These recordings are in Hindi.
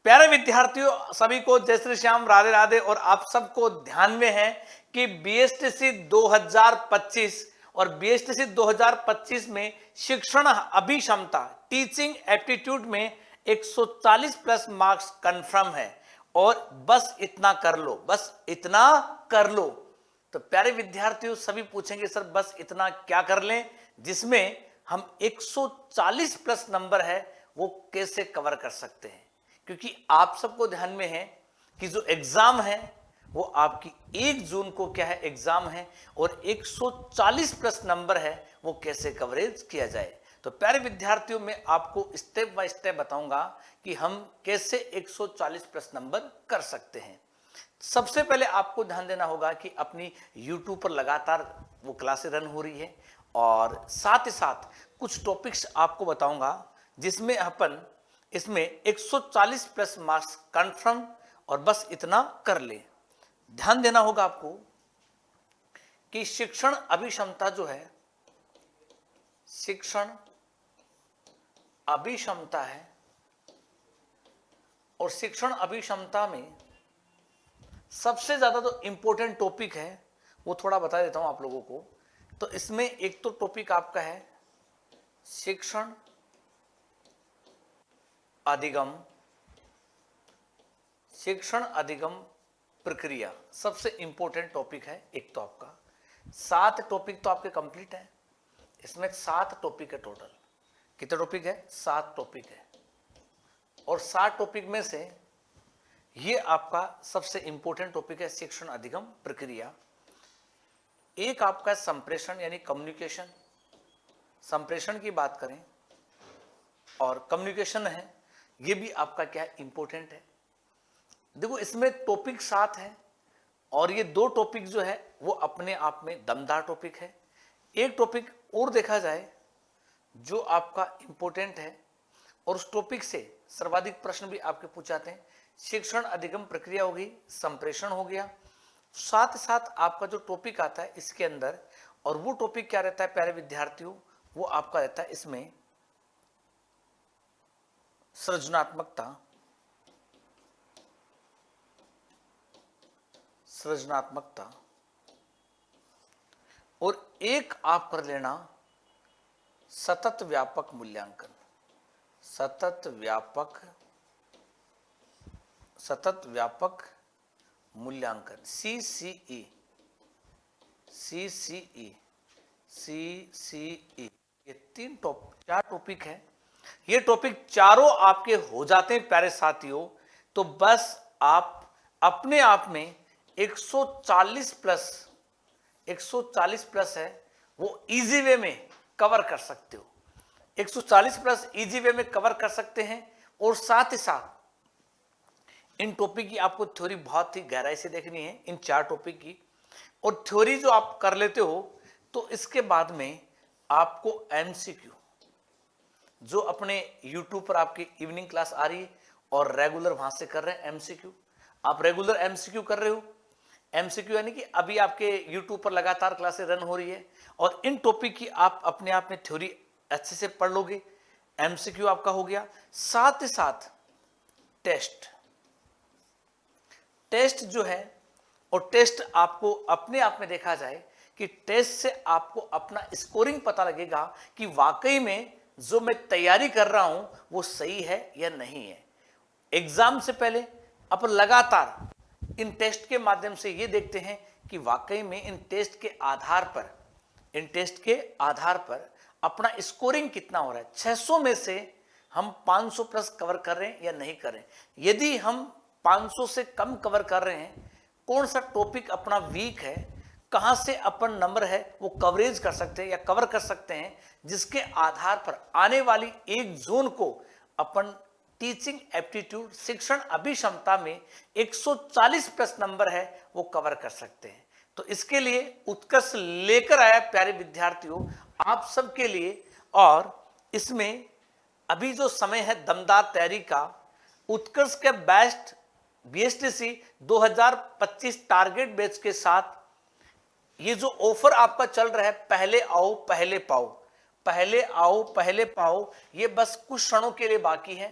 प्यारे विद्यार्थियों, सभी को जय श्री श्याम, राधे राधे। और आप सबको ध्यान में है कि बीएसटीसी 2025 और बीएसटीसी 2025 में शिक्षण अभिक्षमता टीचिंग एप्टीट्यूड में 140 प्लस मार्क्स कंफर्म है। और बस इतना कर लो, बस इतना कर लो। तो प्यारे विद्यार्थियों, सभी पूछेंगे सर बस इतना क्या कर लें जिसमें हम 140 प्लस नंबर है वो कैसे कवर कर सकते हैं। क्योंकि आप सबको ध्यान में है कि जो एग्जाम है वो आपकी 1 जून को क्या है, एग्जाम है। और 140 प्लस नंबर है वो कैसे कवरेज किया जाए। तो प्यारे विद्यार्थियों, मैं आपको स्टेप बाय स्टेप बताऊंगा कि हम कैसे 140 प्लस नंबर कर सकते हैं। सबसे पहले आपको ध्यान देना होगा कि अपनी YouTube पर लगातार वो क्लासें रन हो रही है, और साथ ही साथ कुछ टॉपिक्स आपको बताऊंगा जिसमें अपन इसमें 140 प्लस मार्क्स कंफर्म और बस इतना कर ले। ध्यान देना होगा आपको कि शिक्षण अभिक्षमता जो है, शिक्षण अभिक्षमता है, और शिक्षण अभिक्षमता में सबसे ज्यादा जो इंपॉर्टेंट टॉपिक है वो थोड़ा बता देता हूं आप लोगों को। तो इसमें एक तो टॉपिक आपका है शिक्षण अधिगम, शिक्षण अधिगम प्रक्रिया सबसे इंपॉर्टेंट टॉपिक है। एक तो आपका 7 टॉपिक तो आपके कंप्लीट है। इसमें 7 टॉपिक है टोटल। कितने टॉपिक है? 7 टॉपिक है। और 7 टॉपिक में से ये आपका सबसे इंपॉर्टेंट टॉपिक है शिक्षण अधिगम प्रक्रिया। एक आपका संप्रेषण यानी कम्युनिकेशन, संप्रेषण की बात करें और कम्युनिकेशन है, ये भी आपका क्या है, इंपॉर्टेंट है। देखो इसमें टॉपिक 7 है और ये 2 टॉपिक जो है वो अपने आप में दमदार टॉपिक है। एक टॉपिक और देखा जाए जो आपका इंपॉर्टेंट है और उस टॉपिक से सर्वाधिक प्रश्न भी आपके पूछाते हैं, शिक्षण अधिगम प्रक्रिया हो गई, संप्रेषण हो गया। साथ ही साथ आपका जो टॉपिक आता है इसके अंदर, और वो टॉपिक क्या रहता है प्यारे विद्यार्थियों, वो आपका रहता है इसमें सृजनात्मकता, सृजनात्मकता। और एक आप कर लेना सतत व्यापक मूल्यांकन, सतत व्यापक मूल्यांकन, CCE, ये 4 टॉपिक है। ये टॉपिक चारों आपके हो जाते हैं प्यारे साथियों, तो बस आप अपने आप में 140 प्लस है वो इजी वे में कवर कर सकते हो। 140 प्लस इजी वे में कवर कर सकते हैं। और साथ ही साथ इन टॉपिक की आपको थ्योरी बहुत ही गहराई से देखनी है, इन 4 टॉपिक की। और थ्योरी जो आप कर लेते हो तो इसके बाद में आपको MCQ, जो अपने YouTube पर आपकी इवनिंग क्लास आ रही है और रेगुलर वहां से कर रहे हैं MCQ, आप रेगुलर MCQ कर रहे हो। MCQ यानी कि अभी आपके YouTube पर लगातार क्लासें रन हो रही है और इन टॉपिक की आप अपने आप में थ्योरी अच्छे से पढ़ लोगे, MCQ आपका हो गया। साथ ही साथ टेस्ट जो है, और टेस्ट आपको अपने आप में देखा जाए कि टेस्ट से आपको अपना स्कोरिंग पता लगेगा कि वाकई में जो मैं तैयारी कर रहा हूं वो सही है या नहीं है। एग्जाम से पहले अपन लगातार इन टेस्ट के माध्यम से ये देखते हैं कि वाकई में इन टेस्ट के आधार पर अपना स्कोरिंग कितना हो रहा है। 600 में से हम 500 प्लस कवर कर रहे हैं या नहीं कर रहे हैं। यदि हम 500 से कम कवर कर रहे हैं, कौन सा टॉपिक अपना वीक है, कहां से अपन नंबर है वो कवरेज कर सकते हैं या कवर कर सकते हैं, जिसके आधार पर आने वाली 1 जून को अपन टीचिंग एप्टीट्यूड शिक्षण अभिक्षमता में 140 प्लस नंबर है वो कवर कर सकते हैं। तो इसके लिए उत्कर्ष लेकर आया प्यारे विद्यार्थियों आप सबके लिए। और इसमें अभी जो समय है दमदार तैयारी का, उत्कर्ष के बेस्ट BSTC 2025 टारगेट बैच के साथ ये जो ऑफर आपका चल रहा है, पहले आओ पहले पाओ, पहले आओ पहले पाओ, ये बस कुछ क्षणों के लिए बाकी है।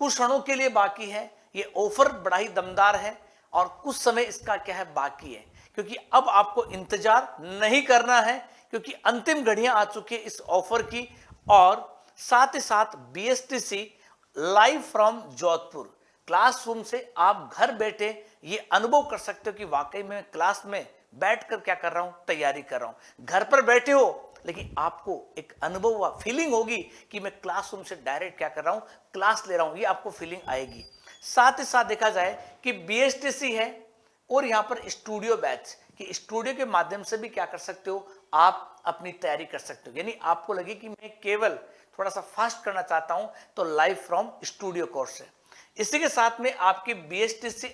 कुछ क्षणों के लिए बाकी है, ये ऑफर बड़ा ही दमदार है और कुछ समय इसका क्या है बाकी है, क्योंकि अब आपको इंतजार नहीं करना है क्योंकि अंतिम घड़ियां आ चुकी है इस ऑफर की। और साथ ही साथ BSTC live from Jodhpur classroom से आप घर बैठे ये अनुभव कर सकते हो कि वाकई में क्लास में बैठकर क्या कर रहा हूं, तैयारी कर रहा हूं। घर पर बैठे हो लेकिन आपको एक अनुभव व फीलिंग होगी कि मैं क्लासरूम से डायरेक्ट क्या कर रहा हूं, क्लास ले रहा हूं, ये आपको फीलिंग आएगी। साथ ही साथ देखा जाए कि बीएसटीसी है और यहां पर स्टूडियो बैच कि स्टूडियो के माध्यम से भी क्या कर सकते हो, आप अपनी तैयारी कर सकते हो। यानी आपको लगे कि मैं केवल थोड़ा सा फास्ट करना चाहता हूं तो लाइव फ्रॉम स्टूडियो कोर्स है। इसी के साथ में आपकी बीएसटीसी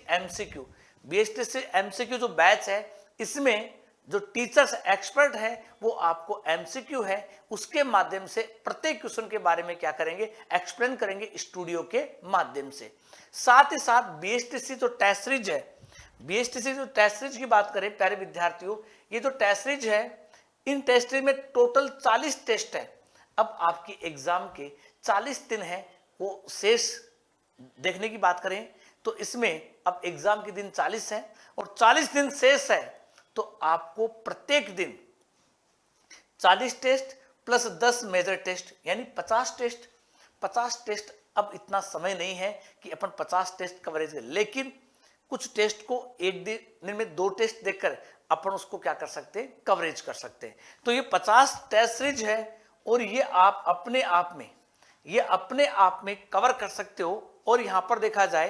एमसीक्यू जो बैच है, इसमें जो टीचर्स एक्सपर्ट है वो आपको एमसीक्यू है उसके माध्यम से प्रत्येक क्वेश्चन के बारे में क्या करेंगे, एक्सप्लेन करेंगे स्टूडियो के माध्यम से। साथ ही साथ बीएसटीसी जो टेस्ट सीरीज है, बीएसटीसी जो टेस्ट सीरीज की बात करें प्यारे विद्यार्थियों, ये जो टेस्ट सीरीज है, इन टेस्ट सीरीज में टोटल 40 टेस्ट है। अब आपकी एग्जाम के 40 दिन है, वो शेष देखने की बात करें तो इसमें अब एग्जाम के दिन 40 है और 40 दिन शेष है, तो आपको प्रत्येक दिन 40 टेस्ट प्लस 10 मेजर टेस्ट यानी 50 टेस्ट। अब इतना समय नहीं है कि अपन 50 टेस्ट कवरेज करें, लेकिन कुछ टेस्ट को एक दिन में 2 टेस्ट देकर अपन उसको क्या कर सकते हैं, कवरेज कर सकते हैं। तो ये 50 टेस्ट सीरीज है और ये आप अपने आप में कवर कर सकते हो। और यहां पर देखा जाए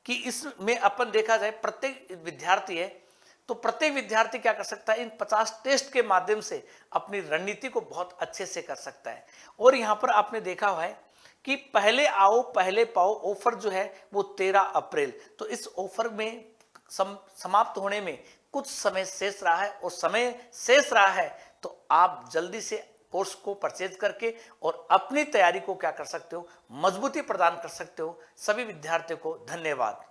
कि इसमें अपन देखा जाए प्रत्येक विद्यार्थी है तो प्रत्येक विद्यार्थी क्या कर सकता है, इन 50 टेस्ट के माध्यम से अपनी रणनीति को बहुत अच्छे से कर सकता है। और यहां पर आपने देखा हुआ है कि पहले आओ पहले पाओ ऑफर जो है वो 13 अप्रैल, तो इस ऑफर में समाप्त होने में कुछ समय शेष रहा है और समय शेष रहा है तो आप जल्दी से कोर्स को परचेज करके और अपनी तैयारी को क्या कर सकते हो, मजबूती प्रदान कर सकते हो। सभी विद्यार्थियों को धन्यवाद।